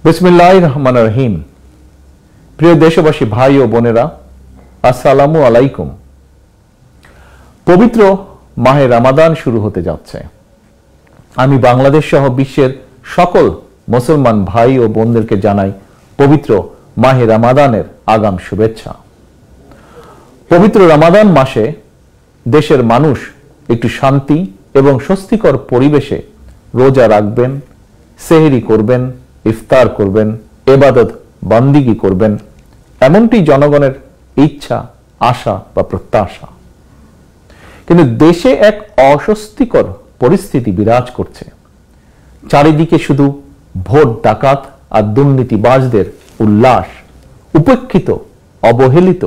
বিসমিল্লাহির রহমানির রহিম। প্রিয় দেশবাসী, ভাই ও বোনেরা, আসসালামু আলাইকুম। পবিত্র মাহে রমাদান শুরু হতে যাচ্ছে। আমি বাংলাদেশ সহ বিশ্বের সকল মুসলমান ভাই ও বোনদেরকে জানাই পবিত্র মাহে রমাদানের আগাম শুভেচ্ছা। পবিত্র রমাদান মাসে দেশের মানুষ একটু শান্তি এবং স্বস্তিকর পরিবেশে রোজা রাখবেন, সেহরি করবেন, ইফতার করবেন, ইবাদত বান্দিগি করবেন, এমনটি জনগণের ইচ্ছা, আশা বা প্রত্যাশা। কিন্তু দেশে এক অস্বস্তিকর পরিস্থিতি বিরাজ করছে। চারিদিকে শুধু ভোট ডাকাত আর দুর্নীতিবাজদের উল্লাস, উপেক্ষিত অবহেলিত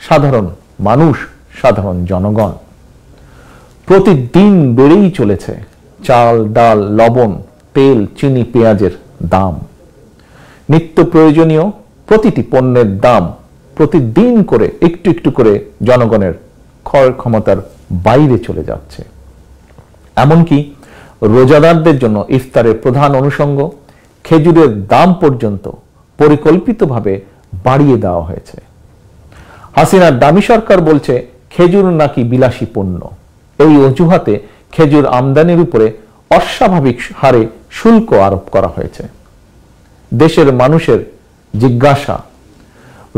সাধারণ মানুষ, সাধারণ জনগণ। প্রতিদিন বেড়েই চলেছে চাল, ডাল, লবণ, তেল, চিনি, পেঁয়াজের দাম। নিত্য প্রয়োজনীয় প্রতিটি পণ্যের দাম প্রতিদিন করে একটু একটু করে জনগণের ক্রয় ক্ষমতার বাইরে চলে যাচ্ছে। এমনকি রোজাদারদের জন্য ইফতারের প্রধান অনুষঙ্গ খেজুরের দাম পর্যন্ত পরিকল্পিতভাবে বাড়িয়ে দেওয়া হয়েছে। হাসিনার দামি সরকার বলছে খেজুর নাকি বিলাসী পণ্য। এই অজুহাতে খেজুর আমদানির উপরে অস্বাভাবিক হারে শুল্ক আরোপ করা হয়েছে। দেশের মানুষের জিজ্ঞাসা,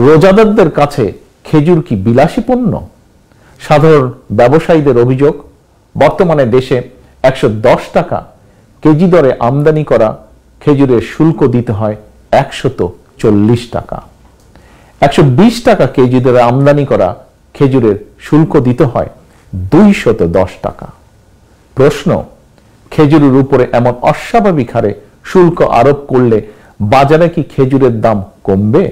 রোজাদারদের কাছে খেজুর কি বিলাসী পণ্য? সাধারণ ব্যবসায়ীদের অভিযোগ, বর্তমানে দেশে 110 টাকা কেজি দরে আমদানি করা খেজুরের শুল্ক দিতে হয় 140 টাকা। 120 টাকা কেজি দরে আমদানি করা খেজুরের শুল্ক দিতে হয় 210 টাকা। প্রশ্ন, খেজুরের উপরে এমন অস্বাভাবিক হারে শুল্ক আরোপ করলে বাজারে কি খেজুরের দাম কমবে?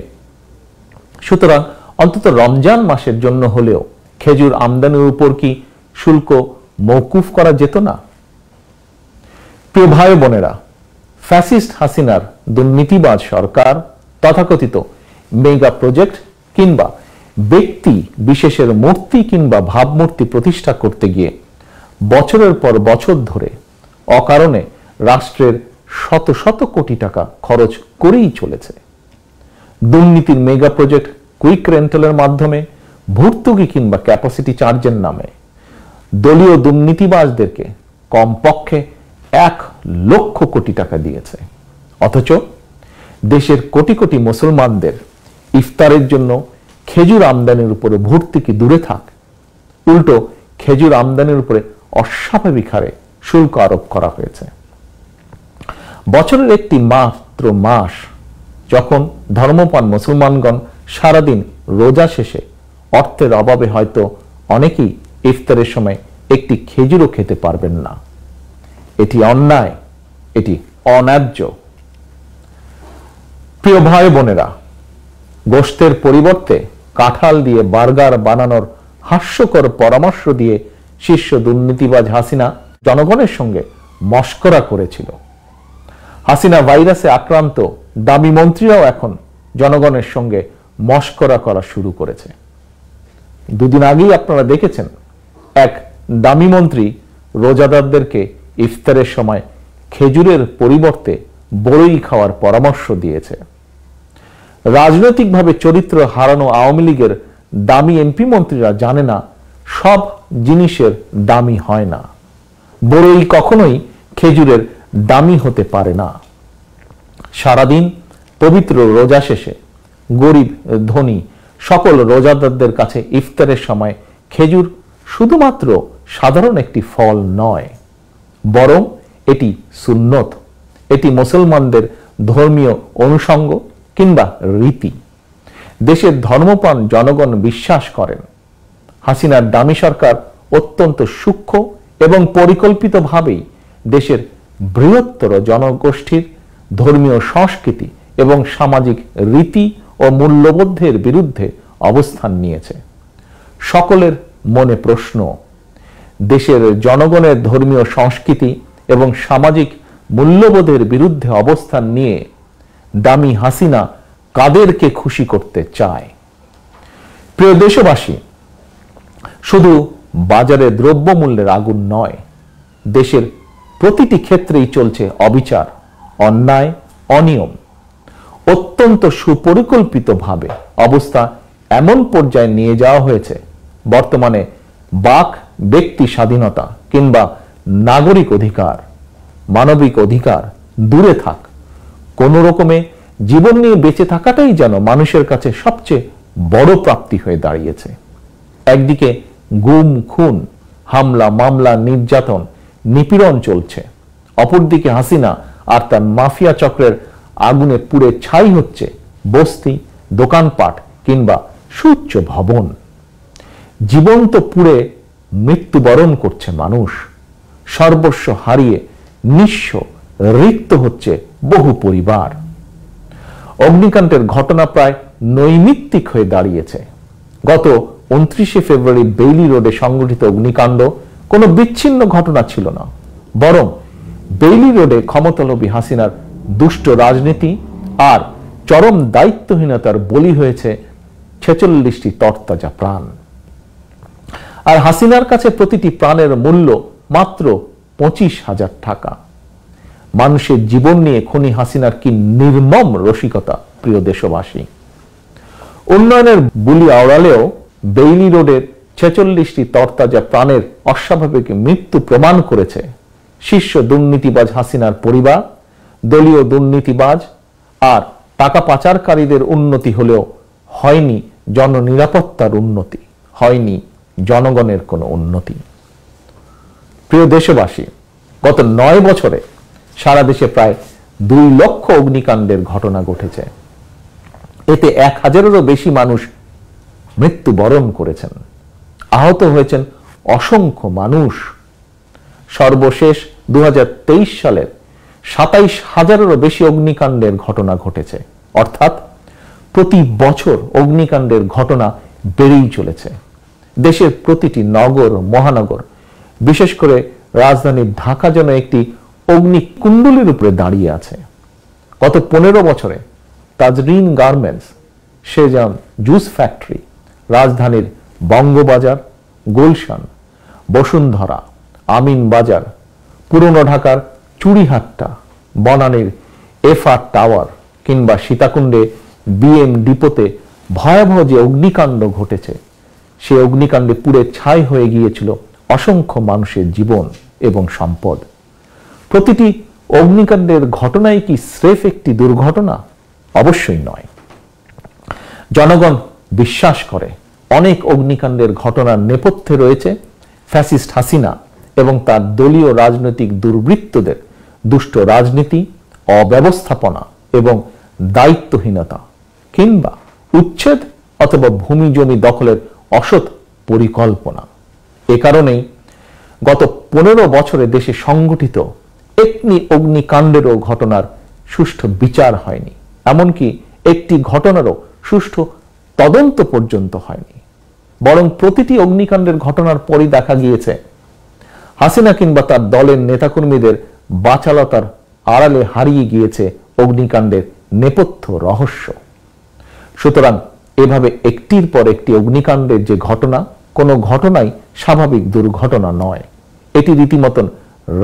সুতরাং অন্তত রমজান মাসের জন্য হলেও খেজুর আমদানির উপর কি শুল্ক মওকুফ করা যেত না? প্রিয় ভাই বোনেরা, ফ্যাসিস্ট হাসিনার দুর্নীতিবাজ সরকার তথাকথিত মেগা প্রজেক্ট কিংবা ব্যক্তি বিশেষের মূর্তি কিংবা ভাবমূর্তি প্রতিষ্ঠা করতে গিয়ে বছরের পর বছর ধরে অকারণে রাষ্ট্রের শত শত কোটি টাকা খরচ করেই চলেছে। দুর্নীতির মেগা প্রজেক্ট কুইক রেন্টালের মাধ্যমে ভর্তুকি কিংবা ক্যাপাসিটি চার্জের নামে দলীয় দুর্নীতিবাজদেরকে কমপক্ষে 1 লক্ষ কোটি টাকা দিয়েছে। অথচ দেশের কোটি কোটি মুসলমানদের ইফতারের জন্য খেজুর আমদানির উপরে ভর্তুকি দূরে থাক, উল্টো খেজুর আমদানির উপরে অস্বাভাবিক হারে শুল্ক আরোপ করা হয়েছে। বছরের একটি মাত্র মাস যখন ধর্মপ্রাণ মুসলমানগণ সারাদিন রোজা শেষে অর্থের অভাবে হয়তো অনেকেই ইফতারের সময় একটি খেজুরও খেতে পারবেন না। এটি অন্যায়, এটি অন্যায্য। প্রিয় ভাই বোনেরা, গোশতের পরিবর্তে কাঁঠাল দিয়ে বার্গার বানানোর হাস্যকর পরামর্শ দিয়ে শীর্ষ দুর্নীতিবাজ হাসিনা জনগণের সঙ্গে মশকরা করেছিল। হাসিনা ভাইরাসে আক্রান্ত দামি মন্ত্রীরাও এখন জনগণের সঙ্গে মশকরা করা শুরু করেছে। দুদিন আগেই আপনারা দেখেছেন এক দামি মন্ত্রী রোজাদারদেরকে ইফতারের সময় খেজুরের পরিবর্তে বড়ই খাওয়ার পরামর্শ দিয়েছে। রাজনৈতিকভাবে চরিত্র হারানো আওয়ামী লীগের দামি এমপি মন্ত্রীরা জানে না সব জিনিসের দামি হয় না। বড়ই কখনোই খেজুরের দামি হতে পারে না। সারাদিন পবিত্র রোজা শেষে গরিব ধনী সকল রোজাদারদের কাছে ইফতারের সময় খেজুর শুধুমাত্র সাধারণ একটি ফল নয়, বরং এটি সুন্নত, এটি মুসলমানদের ধর্মীয় অনুষঙ্গ কিংবা রীতি। দেশের ধর্মপ্রাণ জনগণ বিশ্বাস করেন হাসিনার দামি সরকার অত্যন্ত সূক্ষ্ম এবং পরিকল্পিতভাবেই দেশের বৃহত্তর জনগোষ্ঠীর ধর্মীয় সংস্কৃতি এবং সামাজিক রীতি ও মূল্যবোধের বিরুদ্ধে অবস্থান নিয়েছে। সকলের মনে প্রশ্ন, দেশের জনগণের ধর্মীয় সংস্কৃতি এবং সামাজিক মূল্যবোধের বিরুদ্ধে অবস্থান নিয়ে দামি হাসিনা কাদেরকে খুশি করতে চায়? প্রিয় দেশবাসী, শুধু বাজারে দ্রব্যমূল্যের আগুন নয়, দেশের প্রতিটি ক্ষেত্রেই চলছে অবিচার, অন্যায়, অনিয়ম। অত্যন্ত সুপরিকল্পিতভাবে অবস্থা এমন পর্যায়ে নিয়ে যাওয়া হয়েছে, বর্তমানে বাক ব্যক্তি স্বাধীনতা কিংবা নাগরিক অধিকার, মানবিক অধিকার দূরে থাক, কোন রকমে জীবন নিয়ে বেঁচে থাকাটাই যেন মানুষের কাছে সবচেয়ে বড় প্রাপ্তি হয়ে দাঁড়িয়েছে। একদিকে গুম খুন, হামলা মামলা, নির্যাতন নিপীড়ন চলছে, অপরদিকে হাসিনা আর তার মাফিয়া চক্রের আগুনে পুড়ে ছাই হচ্ছে বস্তি, দোকানপাট কিংবা সুউচ্চ ভবন। জীবন্ত পুড়ে মৃত্যুবরণ করছে মানুষ, সর্বস্ব হারিয়ে নিঃস্ব রিক্ত হচ্ছে বহু পরিবার। অগ্নিকাণ্ডের ঘটনা প্রায় নৈমিত্তিক হয়ে দাঁড়িয়েছে। গত 29 ফেব্রুয়ারি বেইলি রোডে সংঘটিত অগ্নিকাণ্ড কোনো বিচ্ছিন্ন ঘটনা ছিল না, বরং বেইলি রোডে ক্ষমতালোভী হাসিনার দুষ্ট রাজনীতি আর চরম দায়িত্বহীনতার বলি হয়েছে 46টি তরতাজা প্রাণ। আর হাসিনার কাছে প্রতিটি প্রাণের মূল্য মাত্র 25,000 টাকা। মানুষের জীবন নিয়ে খুনি হাসিনার কি নির্মম রসিকতা, প্রিয় দেশবাসী। উন্নয়নের বুলি আওড়ালেও বেইলি রোডের 46টি তরতাজা প্রাণের অস্বাভাবিক মৃত্যু প্রমাণ করেছে শীর্ষ দুর্নীতিবাজ হাসিনার পরিবার, দলীয় দুর্নীতিবাজ আর টাকা পাচারকারীদের উন্নতি হলেও হয়নি জননিরাপত্তার উন্নতি, হয়নি জনগণের কোনো উন্নতি। প্রিয় দেশবাসী, গত 9 বছরে সারা দেশে প্রায় 2 লক্ষ অগ্নিকাণ্ডের ঘটনা ঘটেছে। এতে 1000-এরও বেশি মানুষ মৃত্যুবরণ করেছেন, আহত হয়েছেন অসংখ্য মানুষ। সর্বশেষ 2023 সালের 27,000-এরও বেশি অগ্নিকাণ্ডের ঘটনা ঘটেছে, অর্থাৎ প্রতি বছর অগ্নিকাণ্ডের ঘটনা বেড়েই চলেছে। দেশের প্রতিটি নগর মহানগর, বিশেষ করে রাজধানী ঢাকা যেন একটি অগ্নিকুণ্ডলীর উপরে দাঁড়িয়ে আছে। গত 15 বছরে Tazreen garments, Shezan juice factory, রাজধানীর বঙ্গবাজার, গুলশান, বসুন্ধরা, আমিন বাজার, পুরনো ঢাকার চুড়িহাট্টা, বনানীর এফআর টাওয়ার কিংবা সীতাকুণ্ডে বিএম ডিপোতে ভয়াবহ যে অগ্নিকাণ্ড ঘটেছে, সে অগ্নিকাণ্ডে পুড়ে ছাই হয়ে গিয়েছিল অসংখ্য মানুষের জীবন এবং সম্পদ। প্রতিটি অগ্নিকাণ্ডের ঘটনাই কি স্রেফ একটি দুর্ঘটনা? অবশ্যই নয়। জনগণ বিশ্বাস করে অনেক অগ্নিকাণ্ডের ঘটনার নেপথ্যে রয়েছে ফ্যাসিস্ট হাসিনা এবং তার দলীয় রাজনৈতিক দুর্বৃত্তদের দুষ্ট রাজনীতি, অব্যবস্থাপনা এবং দায়িত্বহীনতা, কিংবা উচ্ছেদ অথবা ভূমি জমি দখলের অসৎ পরিকল্পনা। এ কারণেই গত 15 বছরে দেশে সংঘটিত একটি অগ্নিকাণ্ডেরও ঘটনার সুষ্ঠু বিচার হয়নি, এমনকি একটি ঘটনারও সুষ্ঠু তদন্ত পর্যন্ত হয়নি। বরং প্রতিটি অগ্নিকাণ্ডের ঘটনার পরই দেখা গিয়েছে হাসিনা কিংবা তার দলের নেতাকর্মীদের বাচালতার আড়ালে হারিয়ে গিয়েছে অগ্নিকাণ্ডের নেপথ্য রহস্য। সুতরাং এভাবে একটির পর একটি অগ্নিকাণ্ডের যে ঘটনা, কোনো ঘটনাই স্বাভাবিক দুর্ঘটনা নয়। এটি রীতিমতন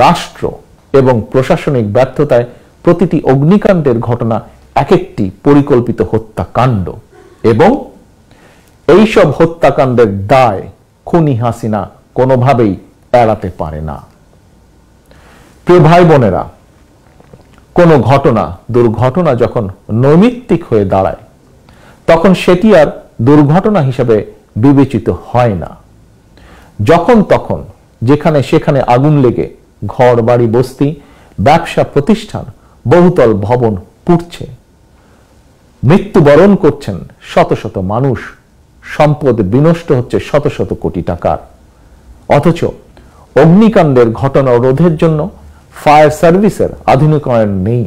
রাষ্ট্র এবং প্রশাসনিক ব্যর্থতায় প্রতিটি অগ্নিকাণ্ডের ঘটনা এক একটি পরিকল্পিত হত্যাকাণ্ড, এবং এইসব হত্যাকাণ্ডের দায় খুনি হাসিনা কোনোভাবেই এড়াতে পারে না। প্রিয় ভাই বোনেরা, কোনো ঘটনা, দুর্ঘটনা যখন নৈমিত্তিক হয়ে দাঁড়ায়, তখন সেটি আর দুর্ঘটনা হিসেবে বিবেচিত হয় না। যখন তখন যেখানে সেখানে আগুন লেগে ঘর বাড়ি, বস্তি, ব্যবসা প্রতিষ্ঠান, বহুতল ভবন পুড়ছে, মৃত্যুবরণ করছেন শত শত মানুষ, সম্পদ বিনষ্ট হচ্ছে শত শত কোটি টাকার, অথচ অগ্নিকাণ্ডের ঘটনা রোধের জন্য ফায়ার সার্ভিসের আধুনিকায়ন নেই,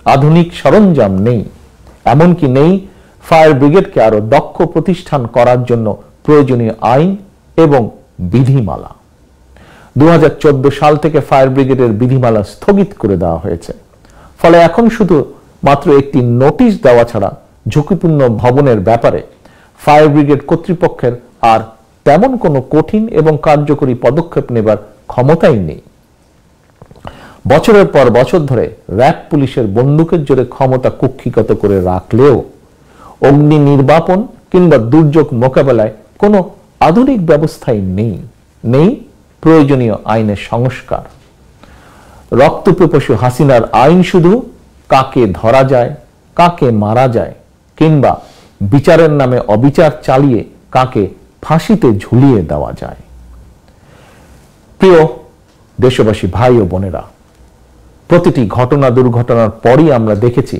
আধুনিক সরঞ্জাম নেই, এমনকি নেই ফায়ার ব্রিগেডকে আরো দক্ষ প্রতিষ্ঠান করার জন্য প্রয়োজনীয় আইন এবং বিধিমালা। 2014 সাল থেকে ফায়ার ব্রিগেডের বিধিমালা স্থগিত করে দেওয়া হয়েছে। ফলে এখন শুধু মাত্র একটি নোটিশ দেওয়া ছাড়া ঝুঁকিপূর্ণ ভবনের ব্যাপারে ফায়ার ব্রিগেড কর্তৃপক্ষের আর তেমন কোনো কঠিন এবং কার্যকরী পদক্ষেপ নেবার ক্ষমতাই নেই। বছরের পর বছর ধরে র্যাব পুলিশের বন্দুকের জোরে ক্ষমতা কুক্ষিগত করে রাখলেও অগ্নি নির্বাপন কিংবা দুর্যোগ মোকাবেলায় কোনো আধুনিক ব্যবস্থাই নেই প্রয়োজনীয় আইনের সংস্কার। রক্তপিপাসু হাসিনার আইন শুধু কাকে ধরা যায়, কাকে মারা যায় কিংবা বিচারের নামে অবিচার চালিয়ে কাকে ফাঁসিতে ঝুলিয়ে দেওয়া যায়। প্রিয় দেশবাসী ভাই ও বোনেরা, প্রতিটি ঘটনা দুর্ঘটনার পরই আমরা দেখেছি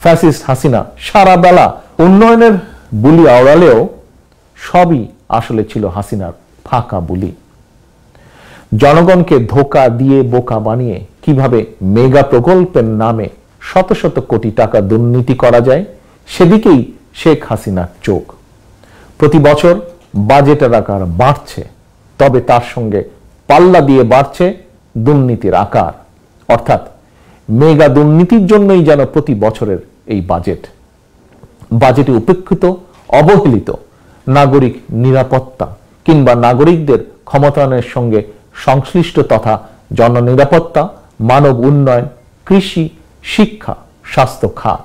ফ্যাসিস্ট হাসিনা সারা বেলা উন্নয়নের বুলি আওড়ালেও সবই আসলে ছিল হাসিনার ফাঁকা বুলি। জনগণকে ধোঁকা দিয়ে বোকা বানিয়ে কিভাবে মেগা প্রকল্পের নামে শত শত কোটি টাকা দুর্নীতি করা যায় সেদিকেই শেখ হাসিনার চোখ। প্রতি বছর বাজেটের আকার বাড়ছে, তবে তার সঙ্গে পাল্লা দিয়ে বাড়ছে দুর্নীতির আকার। অর্থাৎ মেগা দুর্নীতির জন্যই যেন প্রতি বছরের এই বাজেটে উপেক্ষিত, অবহেলিত নাগরিক নিরাপত্তা কিংবা নাগরিকদের ক্ষমতায়নের সঙ্গে সংশ্লিষ্ট তথা জননিরাপত্তা, মানব উন্নয়ন, কৃষি, শিক্ষা, স্বাস্থ্য খাত,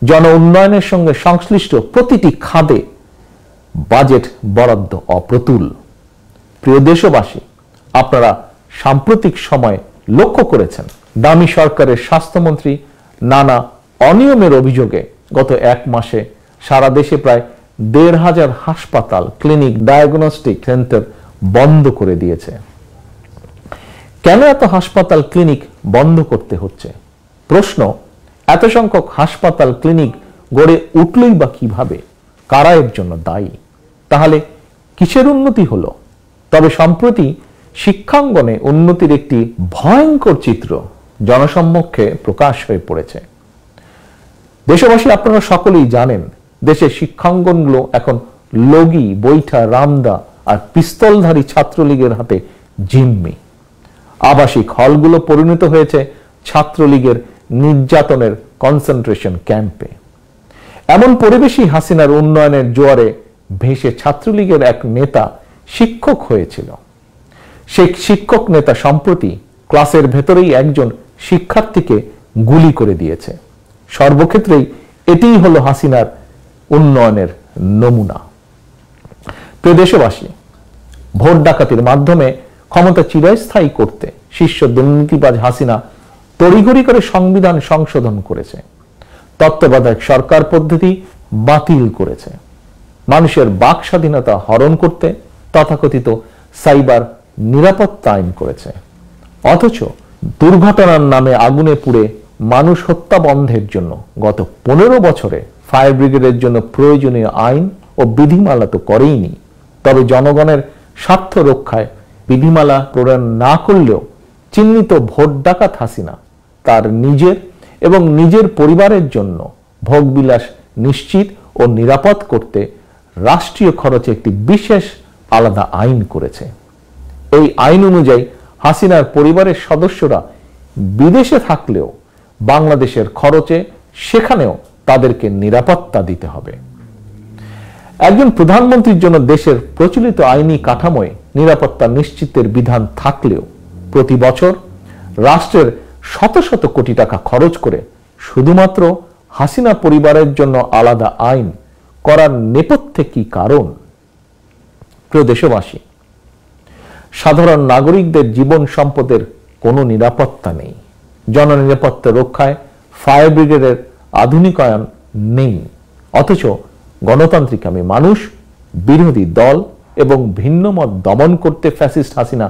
জন উন্নয়নের সঙ্গে সংশ্লিষ্ট প্রতিটি খাতে বাজেট বরাদ্দ অপ্রতুল। প্রিয় দেশবাসী, আপনারা সাম্প্রতিক সময়ে লক্ষ্য করেছেন দামি সরকারের স্বাস্থ্যমন্ত্রী নানা অনিয়মের অভিযোগে গত এক মাসে সারা দেশে প্রায় ১৫০০ হাসপাতাল, ক্লিনিক, ডায়াগনস্টিক সেন্টার বন্ধ করে দিয়েছে। কেন এত হাসপাতাল, ক্লিনিক বন্ধ করতে হচ্ছে? প্রশ্ন, এত সংখ্যক হাসপাতাল, ক্লিনিক গড়ে উঠলই বা কিভাবে? কারা এর জন্য দায়ী? তাহলে কিসের উন্নতি হলো? তবে সম্প্রতি শিক্ষাঙ্গনে উন্নতির একটি ভয়ঙ্কর চিত্র জনসম্মুখে প্রকাশ হয়ে পড়েছে। দেশবাসী, আপনারা সকলেই জানেন দেশের শিক্ষাঙ্গনগুলো এখন লগি, বৈঠা, রামদা আর পিস্তলধারী ছাত্রলীগের হাতে জিম্মি। আবাসিক হলগুলো পরিণত হয়েছে ছাত্রলীগের নির্যাতনের কনসেন্ট্রেশন ক্যাম্পে। এমন পরিবেশই হাসিনার উন্নয়নের জোয়ারে ভেসে ছাত্রলীগের এক নেতা শিক্ষক হয়েছিল। সেই শিক্ষক নেতা সম্প্রতি ক্লাসের ভেতরেই একজন শিক্ষার্থীকে গুলি করে দিয়েছে। সর্বক্ষেত্রেই এটিই হলো হাসিনার উন্নয়নের নমুনা। প্রিয় দেশবাসী, ভোট ডাকাতির মাধ্যমে ক্ষমতা চিরস্থায়ী করতে শীর্ষ দুর্নীতিবাজ হাসিনা তড়িঘড়ি করে সংবিধান সংশোধন করেছে, তত্ত্বাবধায়ক সরকার পদ্ধতি বাতিল করেছে, মানুষের বাক স্বাধীনতা হরণ করতে তথাকথিত সাইবার নিরাপত্তা আইন করেছে। অথচ দুর্ঘটনার নামে আগুনে পুড়ে মানুষ হত্যা বন্ধের জন্য গত 15 বছরে ফায়ার ব্রিগেডের জন্য প্রয়োজনীয় আইন ও বিধিমালা তো করেইনি, তবে জনগণের স্বার্থ রক্ষায় বিধিমালা প্রণয়ন না করলেও চিহ্নিত ভোট ডাকাত হাসিনা তার নিজের এবং নিজের পরিবারের জন্য ভোগবিলাস নিশ্চিত ও নিরাপদ করতে রাষ্ট্রীয় খরচে একটি বিশেষ আলাদা আইন করেছে। এই আইন অনুযায়ী হাসিনার পরিবারের সদস্যরা বিদেশে থাকলেও বাংলাদেশের খরচে সেখানেও তাদেরকে নিরাপত্তা দিতে হবে। একজন প্রধানমন্ত্রীর জন্য দেশের প্রচলিত আইনি কাঠামোয় নিরাপত্তা নিশ্চিতের বিধান থাকলেও প্রতি বছর রাষ্ট্রের শত শত কোটি টাকা খরচ করে শুধুমাত্র হাসিনা পরিবারের জন্য আলাদা আইন করার নেপথ্যে কি কারণ? প্রিয় দেশবাসী, সাধারণ নাগরিকদের জীবন সম্পদের কোনো নিরাপত্তা নেই। জননিরাপত্তা রক্ষায় ফায়ার ব্রিগেডের আধুনিকায়ন নেই। অথচ গণতান্ত্রিকামী মানুষ, বিরোধী দল এবং ভিন্নমত দমন করতে ফ্যাসিস্ট হাসিনা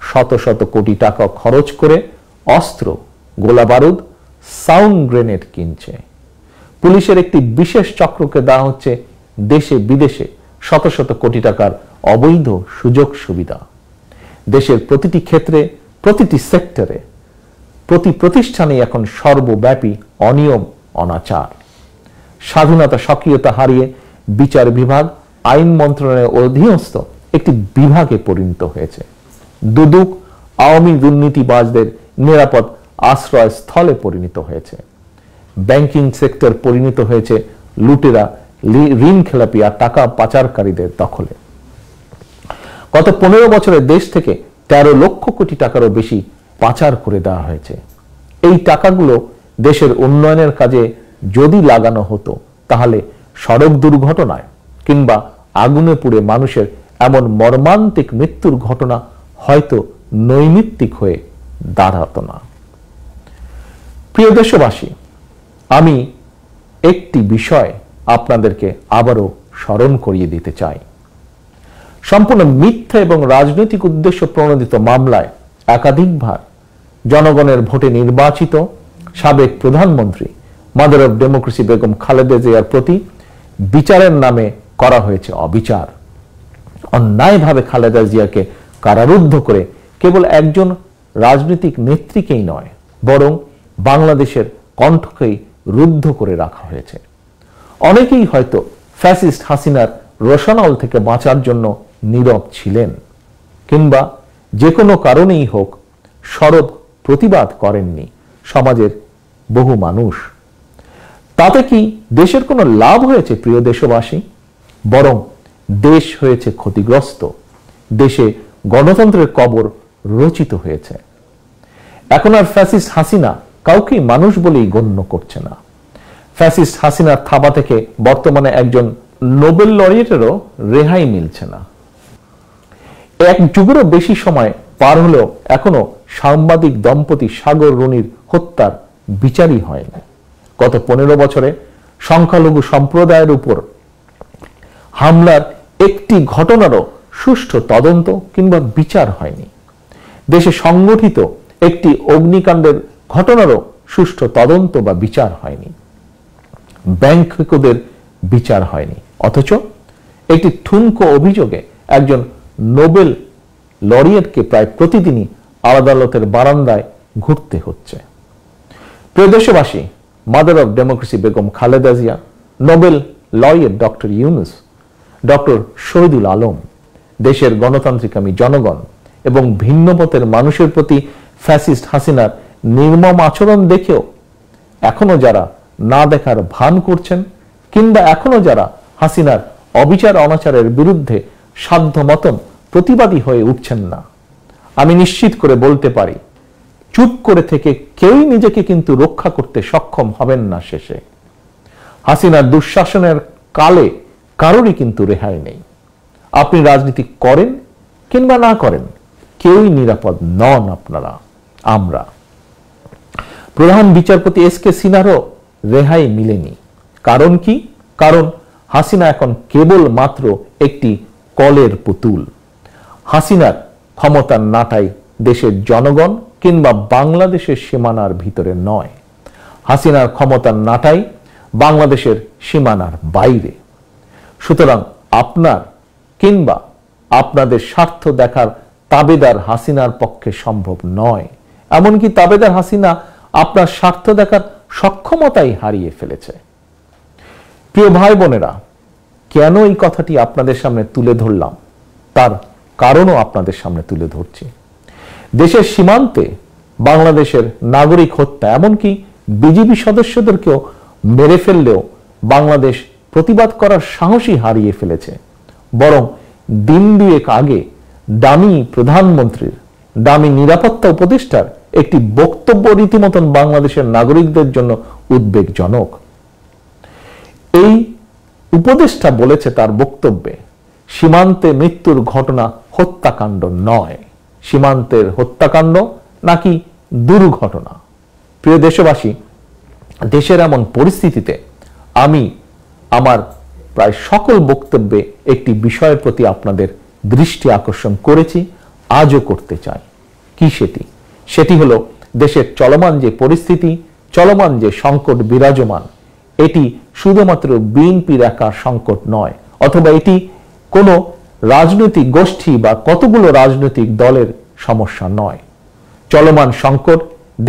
শত শত কোটি টাকা খরচ করে অস্ত্র, গোলা বারুদ, সাউন্ড গ্রেনেড কিনছে। পুলিশের একটি বিশেষ চক্রকে দেওয়া হচ্ছে দেশে বিদেশে শত শত কোটি টাকার অবৈধ সুযোগ সুবিধা। দেশের প্রতিটি ক্ষেত্রে, প্রতিটি সেক্টরে, প্রতি প্রতিষ্ঠানে এখন সর্বব্যাপী অনিয়ম, অনাচার। স্বাধীনতা, স্বকীয়তা হারিয়ে বিচার বিভাগ আইন মন্ত্রণালয়ের অধীনস্থ একটি বিভাগে পরিণত হয়েছে। দুদক আওয়ামী দুর্নীতিবাজদের নিরাপদ আশ্রয় স্থলে পরিণত হয়েছে। ব্যাংকিং সেক্টর পরিণত হয়েছে লুটেরা, ঋণ খেলাপি আর টাকা পাচারকারীদের দখলে। গত 15 বছরে দেশ থেকে 13 লক্ষ কোটি টাকারও বেশি পাচার করে দেওয়া হয়েছে। এই টাকাগুলো দেশের উন্নয়নের কাজে যদি লাগানো হতো তাহলে সড়ক দুর্ঘটনায় কিংবা আগুনে পুড়ে মানুষের এমন মর্মান্তিক মৃত্যুর ঘটনা হয়তো নৈমিত্তিক হয়ে দাঁড়াতো না। প্রিয় দেশবাসী, আমি একটি বিষয় আপনাদেরকে আবারও স্মরণ করিয়ে দিতে চাই। সম্পূর্ণ মিথ্যা এবং রাজনৈতিক উদ্দেশ্য প্রণোদিত মামলায় একাধিকবার জনগণের ভোটে নির্বাচিত সাবেক প্রধানমন্ত্রী mother of democracy Begum Khaleda জিয়ার প্রতি বিচারের নামে করা হয়েছে অবিচার। অন্যায়ভাবে খালেদা জিয়াকে কারারুদ্ধ করে কেবল একজন রাজনৈতিক নেত্রীকেই নয়, বরং বাংলাদেশের কণ্ঠকেই রুদ্ধ করে রাখা হয়েছে। অনেকেই হয়তো ফ্যাসিস্ট হাসিনার রোশানল থেকে বাঁচার জন্য নীরব ছিলেন, কিংবা যে কোনো কারণেই হোক সরব প্রতিবাদ করেননি সমাজের বহু মানুষ। তাতে কি দেশের কোনো লাভ হয়েছে প্রিয় দেশবাসী? বরং দেশ হয়েছে ক্ষতিগ্রস্ত, দেশে গণতন্ত্রের কবর রচিত হয়েছে। এখন আর ফ্যাসিস্ট হাসিনা কাউকেই মানুষ বলেই গণ্য করছে না। ফ্যাসিস্ট হাসিনার থাবা থেকে বর্তমানে একজন নোবেল লরিয়েটেরও রেহাই মিলছে না। এক যুগেরও বেশি সময় পার হলেও এখনো সাংবাদিক দম্পতি সাগর রুনির হত্যার বিচারই হয়নি। গত 15 বছরে সংখ্যালঘু সম্প্রদায়ের উপর হামলার একটি ঘটনারও সুষ্ঠু তদন্ত কিংবা বিচার হয়নি। দেশে সংগঠিত একটি অগ্নিকাণ্ডের ঘটনারও সুষ্ঠু তদন্ত বা বিচার হয়নি। ব্যাংকদের বিচার হয়নি, অথচ একটি ঠুনকো অভিযোগে একজন নোবেল লরিয়েটকে প্রায় প্রতিদিনই আদালতের বারান্দায় ঘুরতে হচ্ছে। প্রিয় দেশবাসী, mother of democracy Begum Khaleda Zia, Nobel laureate doctor Yunus, doctor Shahidul Alam, দেশের গণতান্ত্রিকামী জনগণ এবং ভিন্নমতের মানুষের প্রতি ফ্যাসিস্ট হাসিনার নির্মম আচরণ দেখেও এখনো যারা না দেখার ভান করছেন, কিংবা এখনো যারা হাসিনার অবিচার অনাচারের বিরুদ্ধে সাধ্য মতন প্রতিবাদী হয়ে উঠছেন না, আমি নিশ্চিত করে বলতে পারি চুপ করে থেকে কেউই নিজেকে কিন্তু রক্ষা করতে সক্ষম হবেন না। শেষে হাসিনার দুঃশাসনের কালে কারোরই কিন্তু রেহাই নেই। আপনি রাজনীতি করেন কিংবা না করেন, কেউই নিরাপদ নন আপনারা, আমরা। প্রধান বিচারপতি এস.কে. সিনহারও রেহাই মিলেনি। কারণ কি? কারণ হাসিনা এখন কেবল মাত্র একটি কলের পুতুল। হাসিনার ক্ষমতার নাটাই দেশের জনগণ কিংবা বাংলাদেশের সীমানার ভিতরে নয়। হাসিনার ক্ষমতার নাটাই বাংলাদেশের সীমানার বাইরে। সুতরাং আপনার কিংবা আপনাদের স্বার্থ দেখার তাবেদার হাসিনার পক্ষে সম্ভব নয়। এমনকি তাবেদার হাসিনা আপনার স্বার্থ দেখার সক্ষমতাই হারিয়ে ফেলেছে। প্রিয় ভাই বোনেরা, কেন এই কথাটি আপনাদের সামনে তুলে ধরলাম তার কারণও আপনাদের সামনে তুলে ধরছি। দেশের সীমান্তে বাংলাদেশের নাগরিক হত্যা, এমনকি বিজিবি সদস্যদেরকেও মেরে ফেললেও বাংলাদেশ প্রতিবাদ করার সাহসই হারিয়ে ফেলেছে। বরং দিন দুয়েক আগে দামি প্রধানমন্ত্রীর, দামি নিরাপত্তা উপদেষ্টার একটি বক্তব্য রীতিমতন বাংলাদেশের নাগরিকদের জন্য উদ্বেগজনক। এই উপদেষ্টা বলেছে তার বক্তব্যে, সীমান্তে মৃত্যুর ঘটনা হত্যাকাণ্ড নয়, সীমান্তের হত্যাকাণ্ড নাকি দুর্ঘটনা। প্রিয় দেশবাসী, দেশের এমন পরিস্থিতিতে আমি আমার প্রায় সকল বক্তব্যে একটি বিষয়ের প্রতি আপনাদের দৃষ্টি আকর্ষণ করেছি, আজও করতে চাই। কি সেটি হলো দেশের চলমান যে পরিস্থিতি, চলমান যে সংকট বিরাজমান, এটি শুধুমাত্র বিএনপির একার সংকট নয়, অথবা এটি কোনো রাজনৈতিক গোষ্ঠী বা কতগুলো রাজনৈতিক দলের সমস্যা নয়। চলমান সংকট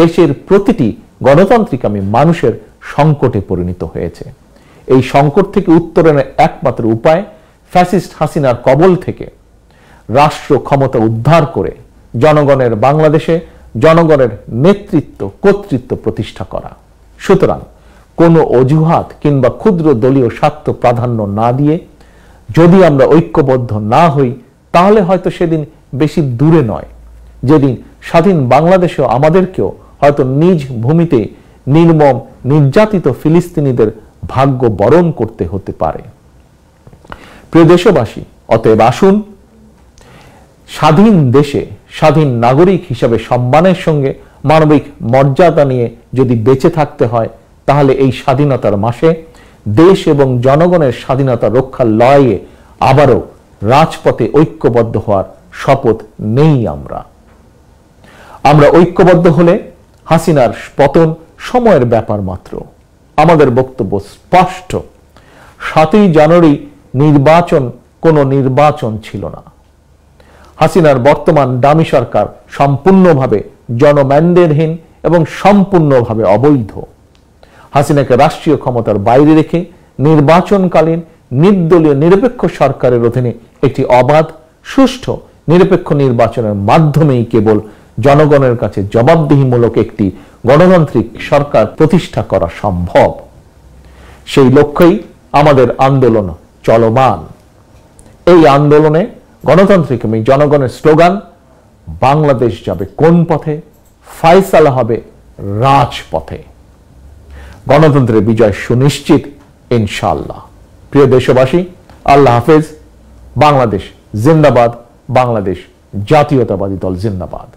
দেশের প্রতিটি গণতান্ত্রিকামী মানুষের সংকটে পরিণত হয়েছে। এই সংকট থেকে উত্তরণের একমাত্র উপায় ফ্যাসিস্ট হাসিনার কবল থেকে রাষ্ট্র ক্ষমতা উদ্ধার করে জনগণের বাংলাদেশে জনগণের নেতৃত্ব কর্তৃত্ব প্রতিষ্ঠা করা। সুতরাং কোনো অজুহাত কিংবা ক্ষুদ্র দলীয় স্বার্থ প্রাধান্য না দিয়ে যদি আমরা ঐক্যবদ্ধ না হই, তাহলে হয়তো সেদিন বেশি দূরে নয় যেদিন স্বাধীন বাংলাদেশেও আমাদেরকেও হয়তো নিজ ভূমিতে নির্মম নির্যাতিত ফিলিস্তিনিদের ভাগ্য বরণ করতে হতে পারে। প্রিয় দেশবাসী, অতএব আসুন স্বাধীন দেশে স্বাধীন নাগরিক হিসাবে সম্মানের সঙ্গে মানবিক মর্যাদা নিয়ে যদি বেঁচে থাকতে হয়, তাহলে এই স্বাধীনতার মাসে দেশ এবং জনগণের স্বাধীনতা রক্ষার লড়াইয়ে আবারও রাজপথে ঐক্যবদ্ধ হওয়ার শপথ নেই। আমরা ঐক্যবদ্ধ হলে হাসিনার পতন সময়ের ব্যাপার মাত্র। আমাদের বক্তব্য স্পষ্ট, 7ই জানুয়ারি নির্বাচন কোনো নির্বাচন ছিল না। হাসিনার বর্তমান ডামি সরকার সম্পূর্ণভাবে জনম্যান্ডেটহীন এবং সম্পূর্ণভাবে অবৈধ। হাসিনাকে রাষ্ট্রীয় ক্ষমতার বাইরে রেখে নির্বাচনকালীন নির্দলীয় নিরপেক্ষ সরকারের অধীনে একটি অবাধ, সুষ্ঠু, নিরপেক্ষ নির্বাচনের মাধ্যমেই কেবল জনগণের কাছে জবাবদিহিমূলক একটি গণতান্ত্রিক সরকার প্রতিষ্ঠা করা সম্ভব। সেই লক্ষ্যেই আমাদের আন্দোলন চলমান। এই আন্দোলনে গণতান্ত্রিক এবং জনগণের স্লোগান, বাংলাদেশ যাবে কোন পথে, ফায়সালা হবে রাজপথে। গণতন্ত্রের বিজয় সুনিশ্চিত ইনশাআল্লাহ। প্রিয় দেশবাসী, আল্লাহ হাফেজ। বাংলাদেশ জিন্দাবাদ। বাংলাদেশ জাতীয়তাবাদী দল জিন্দাবাদ।